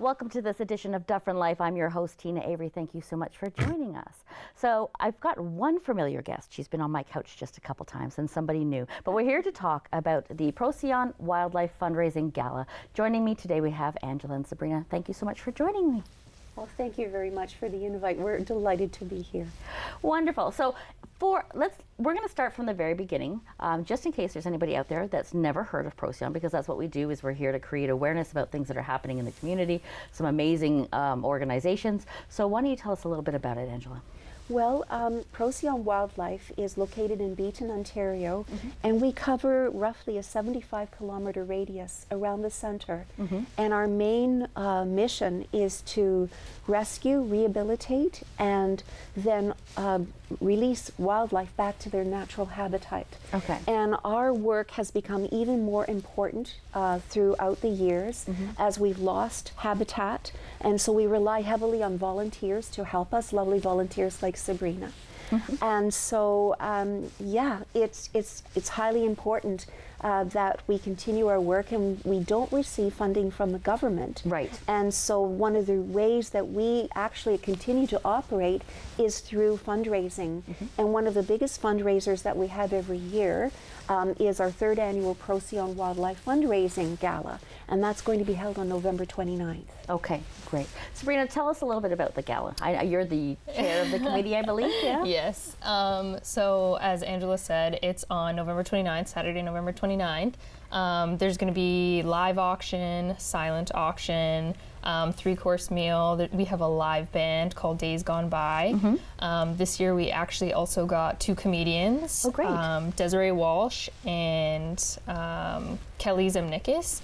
Welcome to this edition of Dufferin Life. I'm your host, Teena Avery. Thank you so much for joining us. So I've got one familiar guest. She's been on my couch just a couple times, and somebody new. But we're here to talk about the Procyon Wildlife Fundraising Gala. Joining me today, we have Angela and Sabrina. Thank you so much for joining me. Well, thank you very much for the invite. We're delighted to be here. Wonderful. So we're going to start from the very beginning, just in case there's anybody out there that's never heard of Procyon, because that's what we do. Is we're here to create awareness about things that are happening in the community. Some amazing organizations. So why don't you tell us a little bit about it, Angela? Well, Procyon Wildlife is located in Beaton, Ontario, and we cover roughly a 75-kilometer radius around the center. And our main mission is to rescue, rehabilitate, and then release wildlife back to their natural habitat. Okay. And our work has become even more important throughout the years as we've lost habitat, and so we rely heavily on volunteers to help us, lovely volunteers like Sabrina. And so, yeah, it's highly important that we continue our work, and we don't receive funding from the government. Right. And so one of the ways that we actually continue to operate is through fundraising. And one of the biggest fundraisers that we have every year is our third annual Procyon Wildlife Fundraising Gala, and that's going to be held on November 29th. Okay, great. Sabrina, tell us a little bit about the gala. You're the chair of the committee, I believe, yeah? Yes. So as Angela said, it's on November 29th, Saturday, November 29th. There's going to be live auction, silent auction, 3-course meal. We have a live band called Days Gone By. This year we actually also got 2 comedians. Oh, great. Desiree Walsh and Kelly Zemnikis.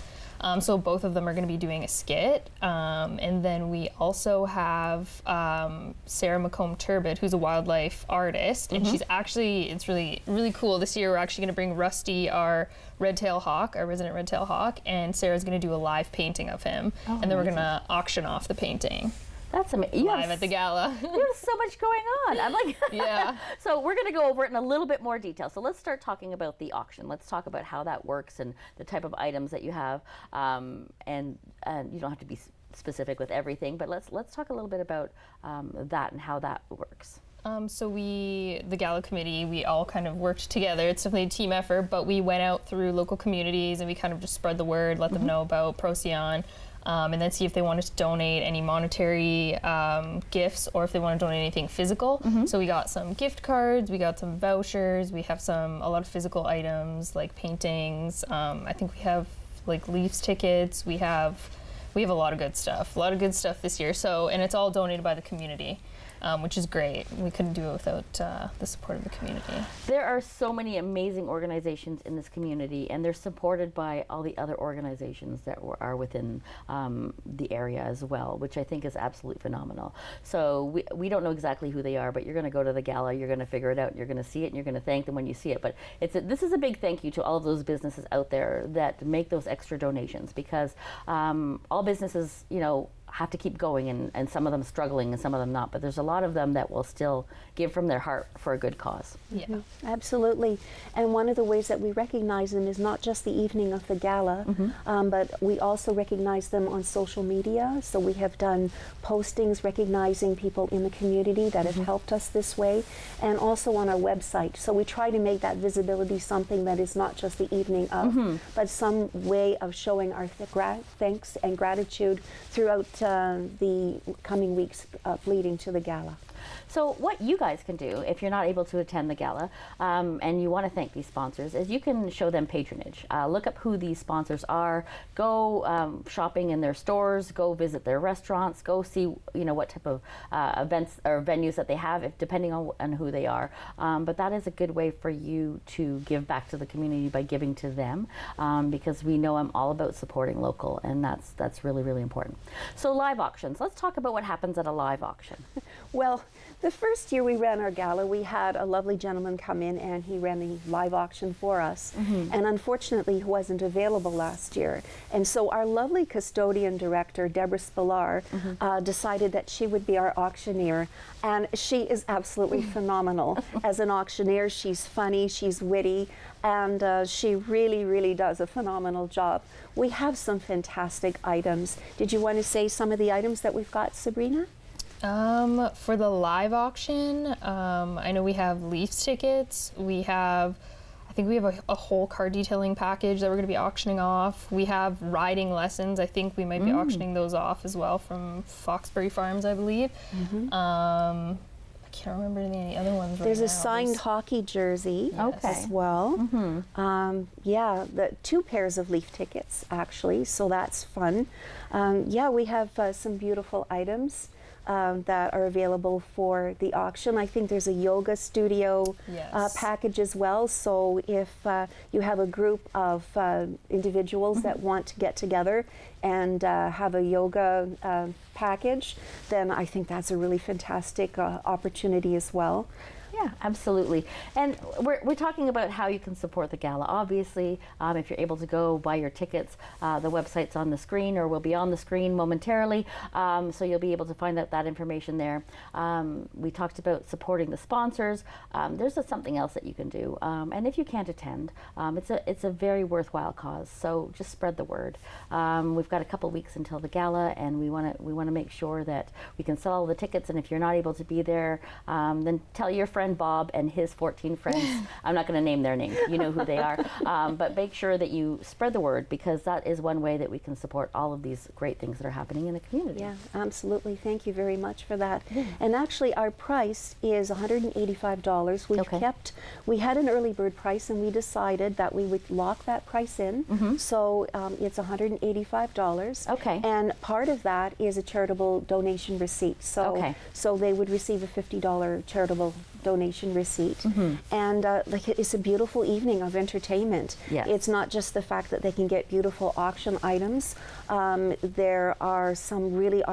So both of them are going to be doing a skit. And then we also have Sarah McComb-Turbid, who's a wildlife artist. And she's actually, it's really, really cool. This year we're actually going to bring Rusty, our red-tailed hawk, our resident red-tailed hawk, and Sarah's going to do a live painting of him. Oh, and then we're going to auction off the painting. That's amazing. Live at the gala. You have so much going on. I'm like, yeah. So we're going to go over it in a little bit more detail. So let's start talking about the auction. Let's talk about how that works and the type of items that you have. And you don't have to be specific with everything, but let's talk a little bit about that and how that works. So the Gala committee, we all kind of worked together. It's definitely a team effort, but we went out through local communities and we kind of just spread the word, let them know about Procyon, and then see if they wanted to donate any monetary gifts or if they want to donate anything physical. So we got some gift cards, we got some vouchers, we have a lot of physical items like paintings. I think we have like Leafs tickets. We have a lot of good stuff this year. So, and it's all donated by the community. Which is great. We couldn't do it without the support of the community. There are so many amazing organizations in this community, and they're supported by all the other organizations that are within the area as well, which I think is absolutely phenomenal. So we don't know exactly who they are, but you're going to go to the gala, you're going to figure it out, and you're going to see it, and you're going to thank them when you see it. But this is a big thank you to all of those businesses out there that make those extra donations, because all businesses, have to keep going, and some of them struggling and some of them not, but there's a lot of them that will still give from their heart for a good cause. Yeah, absolutely. And one of the ways that we recognize them is not just the evening of the gala, but we also recognize them on social media. So we have done postings recognizing people in the community that have helped us this way, and also on our website. So we try to make that visibility something that is not just the evening of, but some way of showing our thanks and gratitude throughout the coming weeks leading to the gala. So what you guys can do if you're not able to attend the gala and you want to thank these sponsors is you can show them patronage. Look up who these sponsors are. Go shopping in their stores. Go visit their restaurants. Go see what type of events or venues that they have, depending on who they are. But that is a good way for you to give back to the community by giving to them, because we know I'm all about supporting local, and that's really, really important. So live auctions. Let's talk about what happens at a live auction. Well, The first year we ran our gala, we had a lovely gentleman come in and he ran the live auction for us. And unfortunately, he wasn't available last year. And so our lovely custodian director, Deborah Spillar, decided that she would be our auctioneer. And she is absolutely phenomenal. As an auctioneer, she's funny, she's witty, and she really, really does a phenomenal job. We have some fantastic items. Did you want to say some of the items that we've got, Sabrina? For the live auction, I know we have Leafs tickets. I think we have a whole car detailing package that we're going to be auctioning off. We have riding lessons. I think we might be auctioning those off as well from Foxbury Farms, I believe. I can't remember any other ones. There's right a now. signed hockey jersey Okay. as well. Yeah, the 2 pairs of Leaf tickets actually, so that's fun. Yeah, we have some beautiful items that are available for the auction. I think there's a yoga studio package as well. So if you have a group of individuals that want to get together and have a yoga package, then I think that's a really fantastic opportunity as well. Yeah, absolutely. And we're talking about how you can support the gala. Obviously, if you're able to go buy your tickets, the website's on the screen or will be on the screen momentarily, so you'll be able to find out that information there. We talked about supporting the sponsors. There's something else that you can do. And if you can't attend, it's a very worthwhile cause, so just spread the word. We've got a couple weeks until the gala, and we want to make sure that we can sell all the tickets, and if you're not able to be there, then tell your friend Bob and his 14 friends. I'm not going to name their names. You know who they are. But make sure that you spread the word, because that is one way that we can support all of these great things that are happening in the community. Yeah, absolutely. Thank you very much for that. And actually, our price is $185. We had an early bird price, and we decided that we would lock that price in. So it's $185. Okay. And part of that is a charitable donation receipt. So, so they would receive a $50 charitable donation receipt. And it's a beautiful evening of entertainment. Yes. It's not just the fact that they can get beautiful auction items. There are some really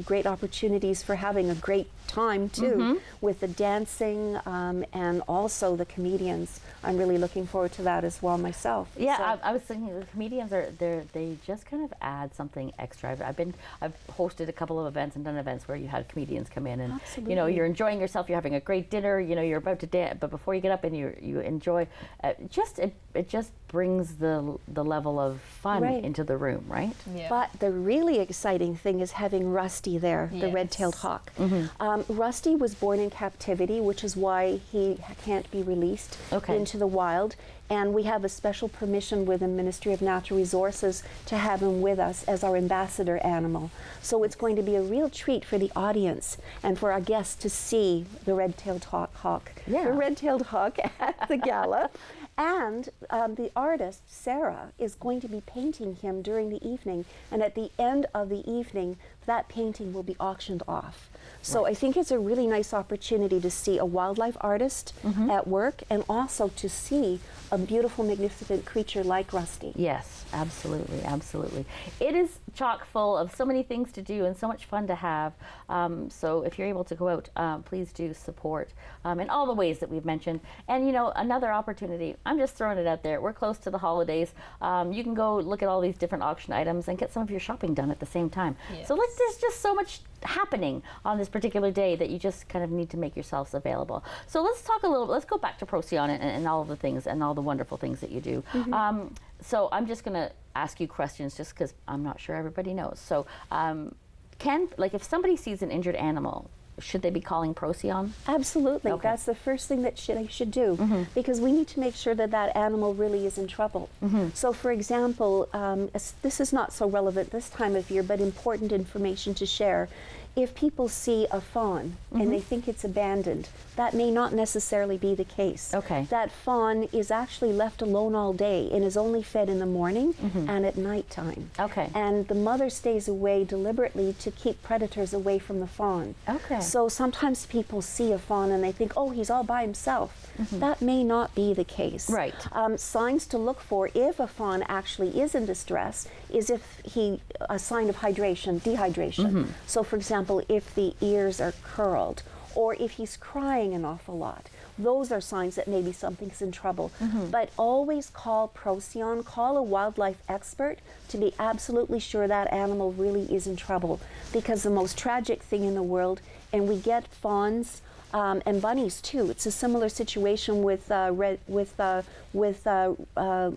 great opportunities for having a great time too, with the dancing and also the comedians. I'm really looking forward to that as well myself. Yeah, So- I was thinking the comedians they just kind of add something extra. I've hosted a couple of events and done events where you had comedians come in, and you know, you're enjoying yourself, you're having a great dinner, you know, you're about to dance, but before you get up and you enjoy, it just brings the level of fun into the room, right? Yeah. But the really exciting thing is having Rusty there, the red-tailed hawk. Rusty was born in captivity, which is why he can't be released into the wild. And we have a special permission with the Ministry of Natural Resources to have him with us as our ambassador animal. So it's going to be a real treat for the audience and for our guests to see the red-tailed hawk, the red-tailed hawk at the gala. And the artist, Sarah, is going to be painting him during the evening. And at the end of the evening, that painting will be auctioned off. So I think it's a really nice opportunity to see a wildlife artist at work, and also to see a beautiful, magnificent creature like Rusty. Yes, absolutely, absolutely. It is chock full of so many things to do and so much fun to have. So if you're able to go out, please do support in all the ways that we've mentioned. And you know, another opportunity, I'm just throwing it out there. We're close to the holidays. You can go look at all these different auction items and get some of your shopping done at the same time. Yes. So there's just so much happening on this particular day that you just kind of need to make yourselves available. So let's go back to Procyon and all of the things and all the wonderful things that you do. So I'm just going to ask you questions just because I'm not sure everybody knows. So if somebody sees an injured animal, should they be calling Procyon? Absolutely. Okay. That's the first thing that they should do, because we need to make sure that that animal really is in trouble. So for example, this is not so relevant this time of year, but important information to share. If people see a fawn and they think it's abandoned, that may not necessarily be the case. Okay. That fawn is actually left alone all day and is only fed in the morning and at nighttime. Okay. And the mother stays away deliberately to keep predators away from the fawn. Okay. So sometimes people see a fawn and they think, oh, he's all by himself. That may not be the case. Right. Signs to look for if a fawn actually is in distress is if a sign of dehydration. So for example, if the ears are curled, or if he's crying an awful lot. Those are signs that maybe something's in trouble. But always call Procyon, call a wildlife expert to be absolutely sure that animal really is in trouble. Because the most tragic thing in the world, and we get fawns and bunnies too. It's a similar situation with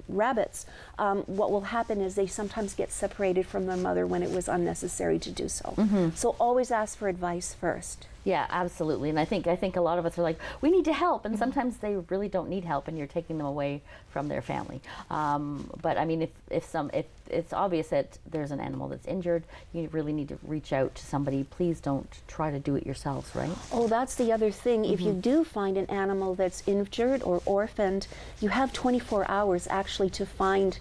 rabbits. What will happen is they sometimes get separated from their mother when it was unnecessary to do so. So always ask for advice first. Yeah, absolutely. And I think a lot of us are like, we need to help, and sometimes they really don't need help, and you're taking them away from their family. But I mean, if it's obvious that there's an animal that's injured, you really need to reach out to somebody. Please don't try to do it yourselves, right? Oh, that's the other thing. If you do find an animal that's injured or orphaned, you have 24 hours actually to find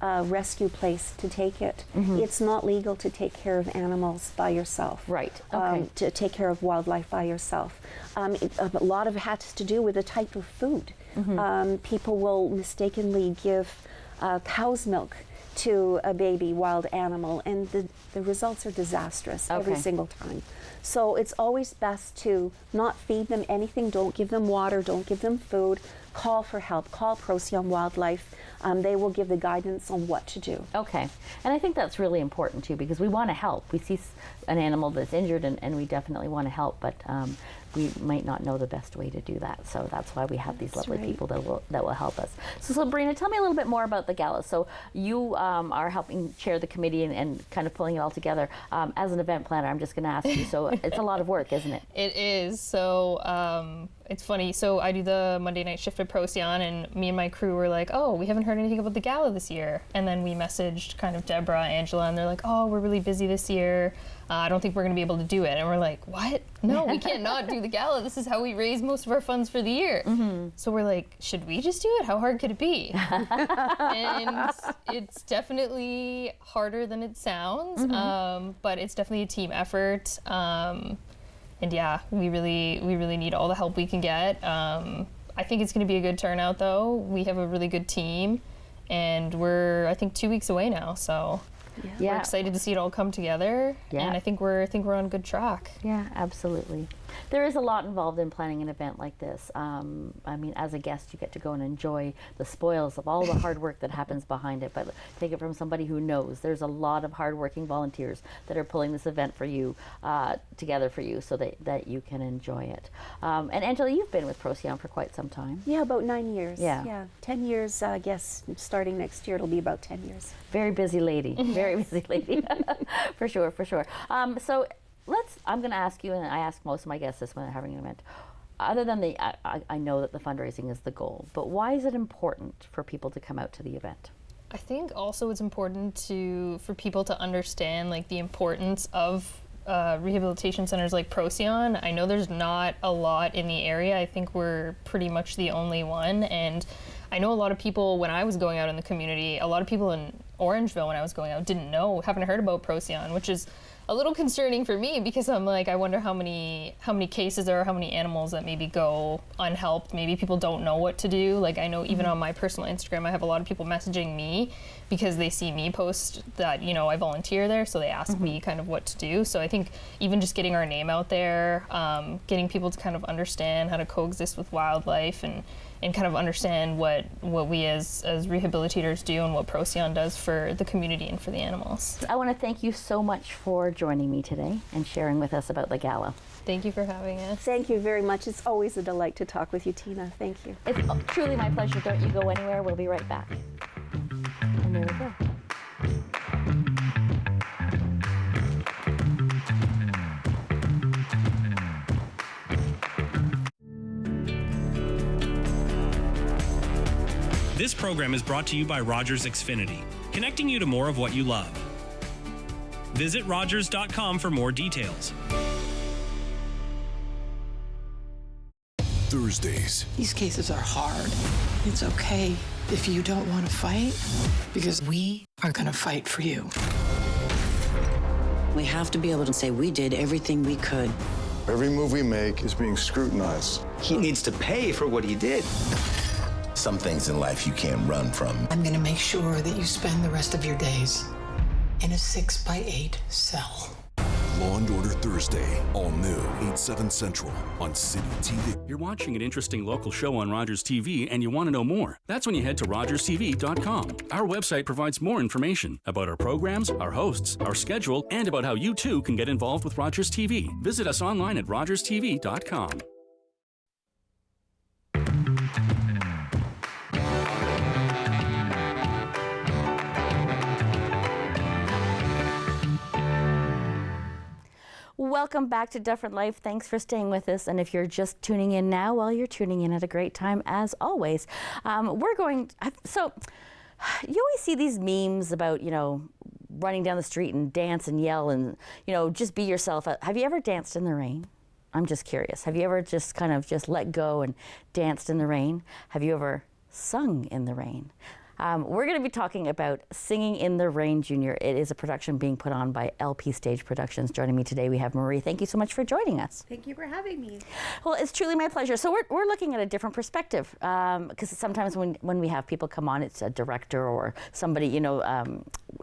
a rescue place to take it. It's not legal to take care of animals by yourself. Right. Okay. To take care of wildlife by yourself. A lot of it has to do with the type of food. People will mistakenly give cow's milk to a baby wild animal, and the results are disastrous every single time. So it's always best to not feed them anything, don't give them water, don't give them food. Call for help, call Procyon Wildlife. They will give the guidance on what to do. Okay, and I think that's really important too, because we want to help. We see an animal that's injured, and we definitely want to help, but we might not know the best way to do that. So that's why we have these lovely people that will help us. So Sabrina, tell me a little bit more about the gala. So you are helping chair the committee and kind of pulling it all together. As an event planner, I'm just going to ask you. So it's a lot of work, isn't it? It is. So it's funny. So I do the Monday night shift at Procyon, and me and my crew were like, oh, we haven't heard anything about the gala this year. And then we messaged kind of Deborah, Angela, and they're like, oh, we're really busy this year. I don't think we're going to be able to do it. And we're like, what? No, we can't not do the gala. This is how we raise most of our funds for the year. So we're like, should we just do it? How hard could it be? And it's definitely harder than it sounds, but it's definitely a team effort. And yeah, we really need all the help we can get. I think it's going to be a good turnout, though. We have a really good team, and we're, I think, 2 weeks away now. So we're excited to see it all come together, and I think we're on good track. Yeah, absolutely. There is a lot involved in planning an event like this. I mean, as a guest, you get to go and enjoy the spoils of all the hard work that happens behind it, but take it from somebody who knows. There's a lot of hardworking volunteers that are pulling this event for you, together for you, so that you can enjoy it. And Angela, you've been with Procyon for quite some time. Yeah, about 9 years. Yeah. 10 years, I guess, starting next year, it'll be about 10 years. Very busy lady, very busy lady, for sure. So I'm going to ask you, and I ask most of my guests this when they're having an event. Other than I know that the fundraising is the goal, but why is it important for people to come out to the event? I think also it's important for people to understand like the importance of rehabilitation centers like Procyon. I know there's not a lot in the area. I think we're pretty much the only one, and I know a lot of people, when I was going out in the community, a lot of people in Orangeville when I was going out haven't heard about Procyon, which is a little concerning for me, because I'm like, I wonder how many cases there are, how many animals that maybe go unhelped. Maybe people don't know what to do. Like, I know even on my personal Instagram, I have a lot of people messaging me because they see me post that, I volunteer there, so they ask me kind of what to do. So I think even just getting our name out there, getting people to kind of understand how to coexist with wildlife and kind of understand what we as rehabilitators do and what Procyon does for the community and for the animals. I want to thank you so much for joining me today and sharing with us about the gala. Thank you for having us. Thank you very much. It's always a delight to talk with you, Teena. Thank you. It's truly my pleasure. Don't you go anywhere. We'll be right back. And there we go. This program is brought to you by Rogers Xfinity, connecting you to more of what you love. Visit Rogers.com for more details. Thursdays. These cases are hard. It's okay if you don't want to fight, because we are going to fight for you. We have to be able to say we did everything we could. Every move we make is being scrutinized. He needs to pay for what he did. Some things in life you can't run from. I'm going to make sure that you spend the rest of your days in a 6x8 cell. Law & Order Thursday, all new, 8/7 Central on City TV. You're watching an interesting local show on Rogers TV and you want to know more. That's when you head to RogersTV.com. Our website provides more information about our programs, our hosts, our schedule, and about how you too can get involved with Rogers TV. Visit us online at RogersTV.com. Welcome back to Dufferin Life. Thanks for staying with us. And if you're just tuning in now, well, you're tuning in at a great time as always. So you always see these memes about, running down the street and dance and yell and, just be yourself. Have you ever danced in the rain? I'm just curious. Have you ever just kind of just let go and danced in the rain? Have you ever sung in the rain? We're going to be talking about Singing in the Rain Junior. It is a production being put on by LP Stage Productions. Joining me today, we have Marie. Thank you so much for joining us. Thank you for having me. Well, it's truly my pleasure. So we're looking at a different perspective because sometimes when we have people come on, it's a director or somebody,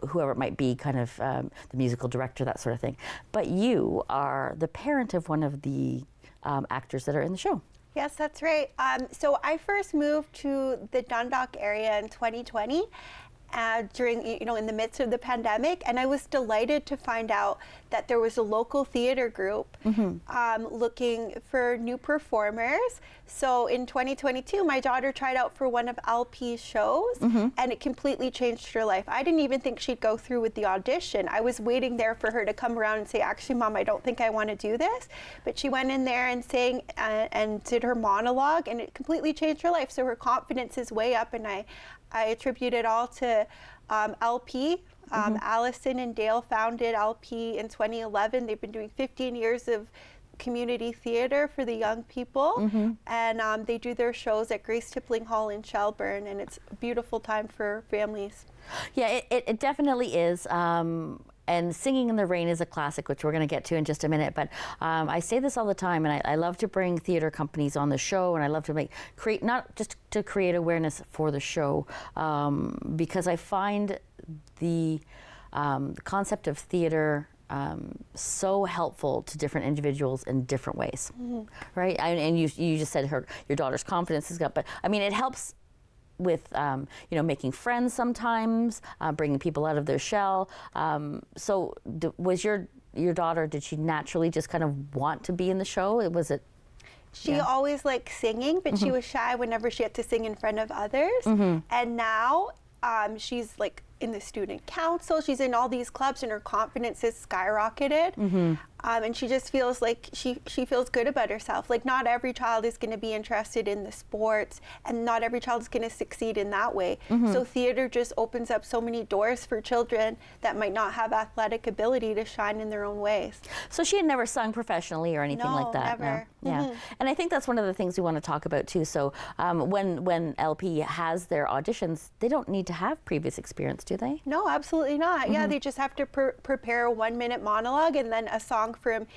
whoever it might be, kind of the musical director, that sort of thing. But you are the parent of one of the actors that are in the show. Yes, that's right. So I first moved to the Dundalk area in 2020 during, in the midst of the pandemic, and I was delighted to find out that there was a local theater group looking for new performers. So in 2022, my daughter tried out for one of LP's shows, and it completely changed her life. I didn't even think she'd go through with the audition. I was waiting there for her to come around and say, actually, Mom, I don't think I want to do this. But she went in there and sang and did her monologue, and it completely changed her life. So her confidence is way up, and I attribute it all to LP. Allison and Dale founded LP in 2011. They've been doing 15 years of community theater for the young people, and they do their shows at Grace Tippling Hall in Shelburne, and it's a beautiful time for families. Yeah, it definitely is. And Singing in the Rain is a classic, which we're going to get to in just a minute. But I say this all the time, and I love to bring theater companies on the show, and I love to create not just to create awareness for the show, because I find the concept of theater so helpful to different individuals in different ways, right? And you just said your daughter's confidence is up, but I mean it helps with making friends sometimes, bringing people out of their shell. So was your daughter, did she naturally just kind of want to be in the show? She always liked singing, but she was shy whenever she had to sing in front of others. And now she's like in the student council, she's in all these clubs, and her confidence has skyrocketed. And she just feels like she feels good about herself. Like, not every child is going to be interested in the sports, and not every child is going to succeed in that way. So theater just opens up so many doors for children that might not have athletic ability to shine in their own ways. So she had never sung professionally or anything like that? Never. No, yeah. And I think that's one of the things we want to talk about too. So when LP has their auditions, they don't need to have previous experience, do they? No, absolutely not. Yeah, they just have to prepare a 1-minute monologue and then a song from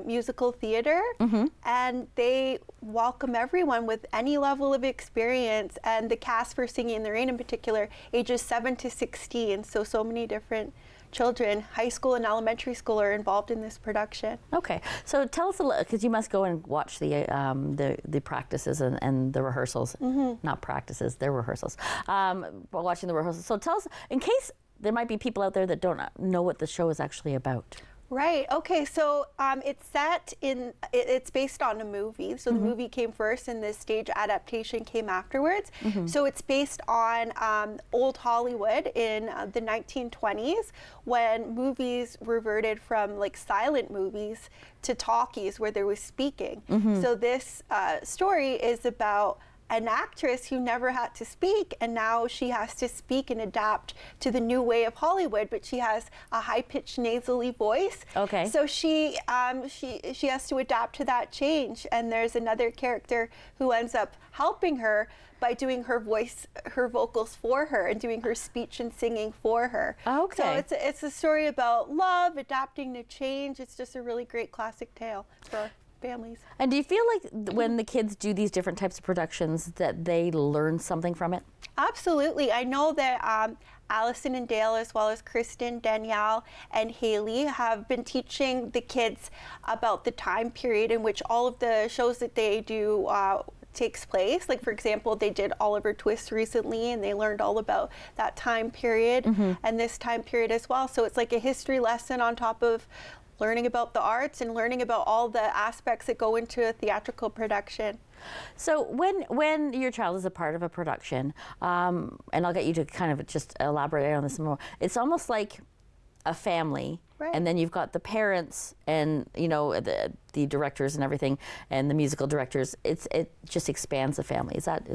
musical theater, and they welcome everyone with any level of experience. And the cast for Singing in the Rain in particular, ages 7 to 16, so many different children, high school and elementary school, are involved in this production. Okay, so tell us a little, because you must go and watch the practices and the rehearsals. Not practices, they're rehearsals. Watching the rehearsals. So tell us, in case there might be people out there that don't know what the show is actually about. Right. Okay. So it's based on a movie. So the movie came first, and the stage adaptation came afterwards. So it's based on old Hollywood in the 1920s, when movies reverted from like silent movies to talkies where there was speaking. So this story is about an actress who never had to speak, and now she has to speak and adapt to the new way of Hollywood, but she has a high-pitched nasally voice. Okay. So she has to adapt to that change, and there's another character who ends up helping her by doing her vocals for her, and doing her speech and singing for her. Okay. So it's a story about love, adapting to change. It's just a really great classic tale for families. And do you feel like when the kids do these different types of productions that they learn something from it? Absolutely. I know that Allison and Dale, as well as Kristen, Danielle, and Haley, have been teaching the kids about the time period in which all of the shows that they do takes place. Like, for example, they did Oliver Twist recently, and they learned all about that time period and this time period as well. So it's like a history lesson on top of learning about the arts and learning about all the aspects that go into a theatrical production. So when your child is a part of a production, and I'll get you to kind of just elaborate on this more, it's almost like a family. Right. And then you've got the parents and, you know, the directors and everything, and the musical directors. It just expands the family. Is that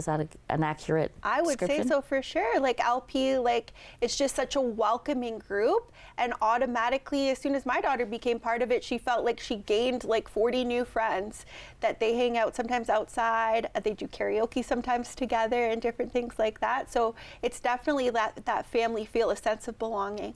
an accurate I would say so, for sure. Like LP, like it's just such a welcoming group, and automatically, as soon as my daughter became part of it, she felt like she gained like 40 new friends that they hang out sometimes outside. They do karaoke sometimes together and different things like that. So it's definitely that family feel, a sense of belonging.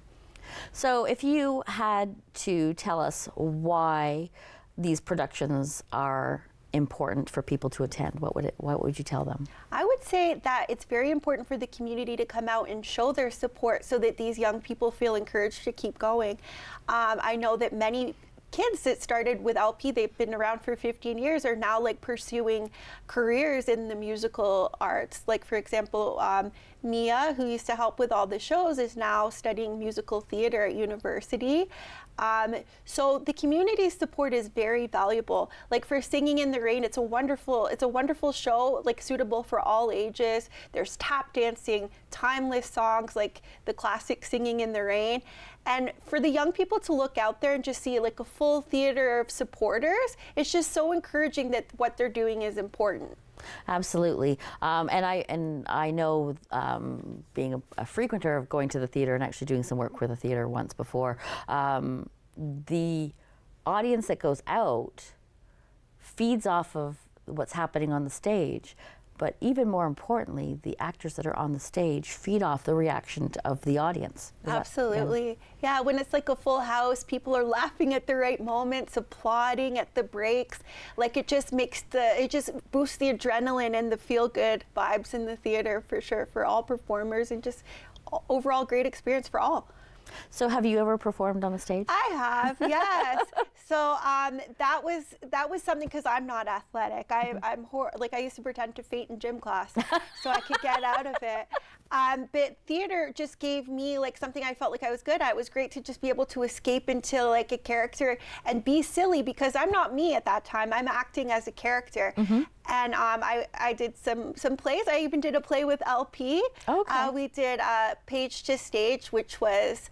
So if you had to tell us why these productions are important for people to attend, what would you tell them? I would say that it's very important for the community to come out and show their support so that these young people feel encouraged to keep going. I know that many kids that started with LP, they've been around for 15 years, are now like pursuing careers in the musical arts. Like, for example, Mia, who used to help with all the shows, is now studying musical theater at university. So the community support is very valuable. Like for Singing in the Rain, it's a wonderful show, like suitable for all ages. There's tap dancing, timeless songs like the classic Singing in the Rain. And for the young people to look out there and just see like a full theater of supporters, it's just so encouraging that what they're doing is important. Absolutely, and I know, being a frequenter of going to the theater and actually doing some work with the theater once before, the audience that goes out feeds off of what's happening on the stage. But even more importantly, the actors that are on the stage feed off the reaction of the audience. Absolutely. Yeah, when it's like a full house, people are laughing at the right moments, applauding at the breaks. Like it just boosts the adrenaline and the feel-good vibes in the theater for sure, for all performers, and just overall great experience for all. So have you ever performed on the stage? I have, yes. So that was something, because I'm not athletic. I used to pretend to faint in gym class so I could get out of it. But theater just gave me like something I felt like I was good at. It was great to just be able to escape into like a character and be silly, because I'm not me at that time. I'm acting as a character. And I did some plays. I even did a play with LP. Okay. We did Page to Stage, which was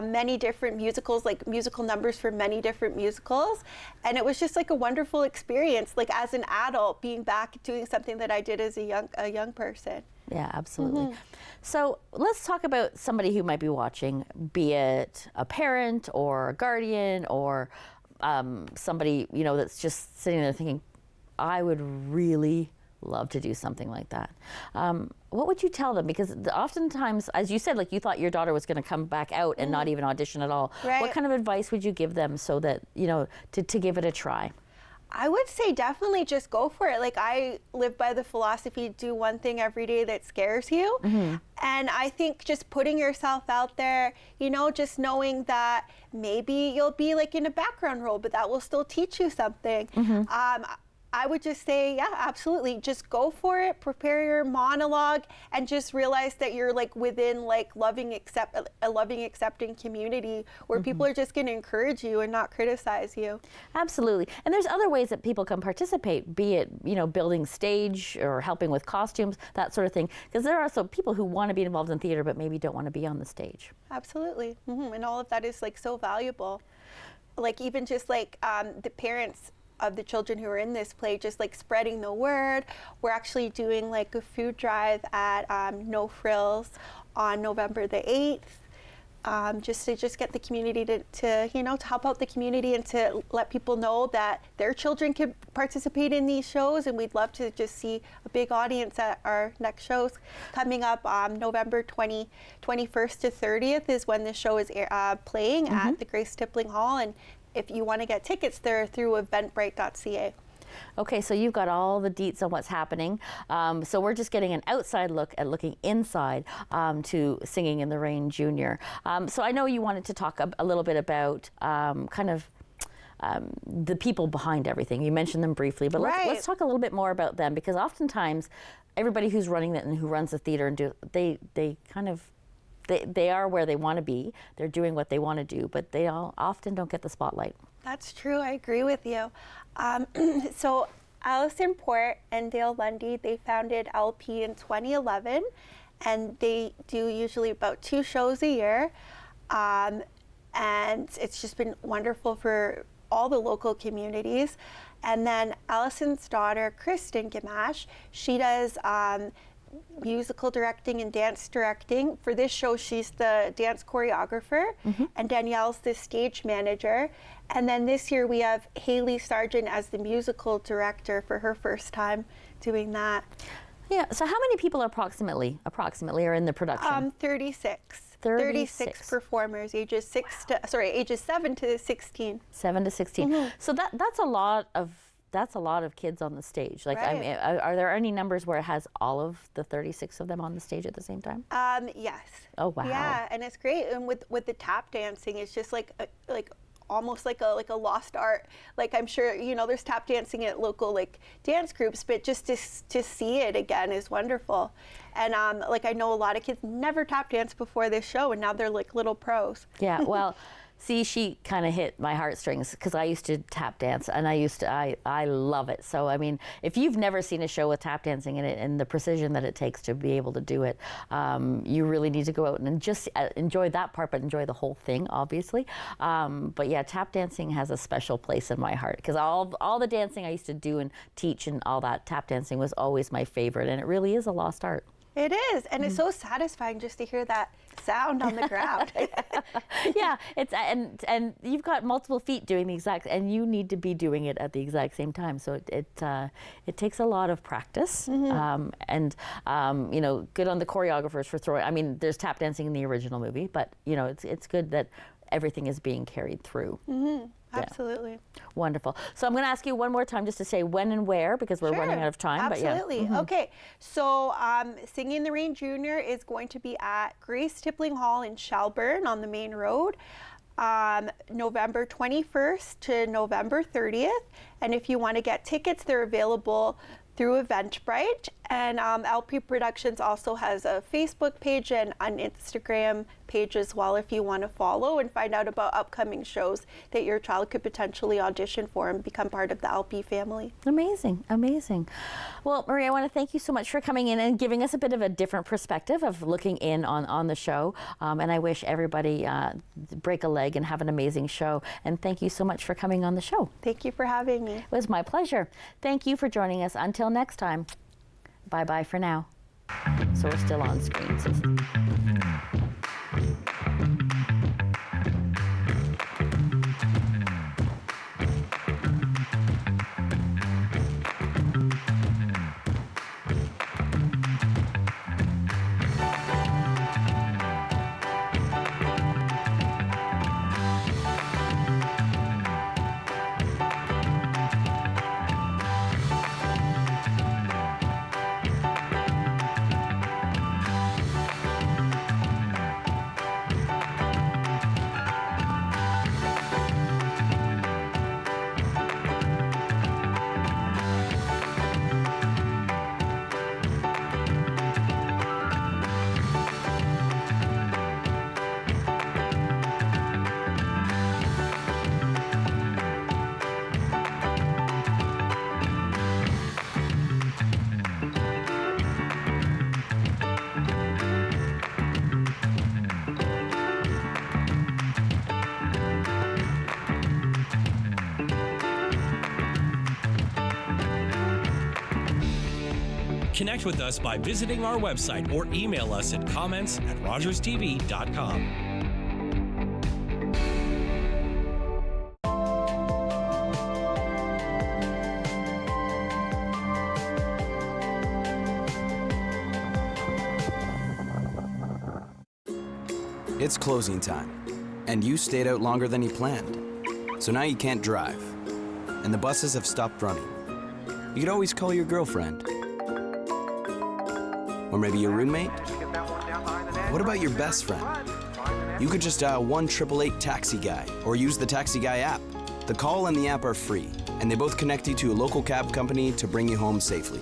many different musicals, like musical numbers for many different musicals. And it was just like a wonderful experience, like as an adult, being back doing something that I did as a young person. Yeah, absolutely. So let's talk about somebody who might be watching, be it a parent or a guardian or somebody, you know, that's just sitting there thinking, I would really love to do something like that. What would you tell them? Because oftentimes, as you said, like you thought your daughter was going to come back out and not even audition at all. Right. What kind of advice would you give them so that, you know, to give it a try? I would say definitely just go for it. Like I live by the philosophy, do one thing every day that scares you. And I think just putting yourself out there, you know, just knowing that maybe you'll be like in a background role, but that will still teach you something. I would just say, yeah, absolutely. Just go for it, prepare your monologue, and just realize that you're like within like a loving, accepting community where people are just going to encourage you and not criticize you. Absolutely. And there's other ways that people can participate, be it, you know, building stage or helping with costumes, that sort of thing. Because there are also people who want to be involved in theater but maybe don't want to be on the stage. Absolutely. And all of that is like so valuable. Like even just like the parents of the children who are in this play, just like spreading the word. We're actually doing like a food drive at No Frills on November the 8th, just to get the community to you know, to help out the community and to let people know that their children can participate in these shows. And we'd love to just see a big audience at our next shows coming up. November 21st to 30th is when the show is playing at the Grace Tippling Hall, and if you want to get tickets, they're through eventbrite.ca. Okay, so you've got all the deets on what's happening. So we're just getting an outside look at looking inside to Singing in the Rain Junior. So I know you wanted to talk a little bit about the people behind everything. You mentioned them briefly, but let's talk a little bit more about them, because oftentimes everybody who's running it and who runs the theater they are where they want to be. They're doing what they want to do, but they often don't get the spotlight. That's true. I agree with you. So Allison Port and Dale Lundy, they founded LP in 2011, and they do usually about 2 shows a year. And it's just been wonderful for all the local communities. And then Allison's daughter, Kristen Gamache, she does musical directing and dance directing. For this show, she's the dance choreographer, and Danielle's the stage manager. And then this year we have Haley Sargent as the musical director for her first time doing that. Yeah, so how many people approximately are in the production? 36. 36 performers, ages 7 to 16. 7 to 16. So that's a lot of kids on the stage. Like, I mean, are there any numbers where it has all of the 36 of them on the stage at the same time? Yes. Oh wow. Yeah, and it's great. And with the tap dancing, it's just like almost like a lost art. Like, I'm sure, you know, there's tap dancing at local like dance groups, but just to see it again is wonderful. And like, I know a lot of kids never tap danced before this show, and now they're like little pros. Yeah, well, see, she kind of hit my heartstrings, because I used to tap dance, and I love it. So, I mean, if you've never seen a show with tap dancing in it and the precision that it takes to be able to do it, you really need to go out and just enjoy that part, but enjoy the whole thing, obviously. But yeah, tap dancing has a special place in my heart, because all the dancing I used to do and teach and all that, tap dancing was always my favorite, and it really is a lost art. It is, and it's so satisfying just to hear that sound on the ground. Yeah, it's and you've got multiple feet doing the exact, and you need to be doing it at the exact same time. So it takes a lot of practice, and you know, good on the choreographers for throwing. I mean, there's tap dancing in the original movie, but you know, it's good that everything is being carried through. Absolutely. Yeah. Wonderful. So I'm going to ask you one more time just to say when and where, because we're running out of time. Absolutely. But yeah. Okay. So Singing in the Rain Junior is going to be at Grace Tippling Hall in Shelburne on the main road, November 21st to November 30th. And if you want to get tickets, they're available through Eventbrite. And LP Productions also has a Facebook page and an Instagram page as well, if you want to follow and find out about upcoming shows that your child could potentially audition for and become part of the LP family. Amazing, amazing. Well, Marie, I want to thank you so much for coming in and giving us a bit of a different perspective of looking in on the show. And I wish everybody break a leg and have an amazing show. And thank you so much for coming on the show. Thank you for having me. It was my pleasure. Thank you for joining us. Until next time, bye-bye for now. So we're still on screen. Connect with us by visiting our website or email us at comments@rogerstv.com. It's closing time, and you stayed out longer than you planned. So now you can't drive, and the buses have stopped running. You could always call your girlfriend. Or maybe your roommate? What about your best friend? You could just dial 1-888-TAXI-GUY or use the Taxi Guy app. The call and the app are free, and they both connect you to a local cab company to bring you home safely.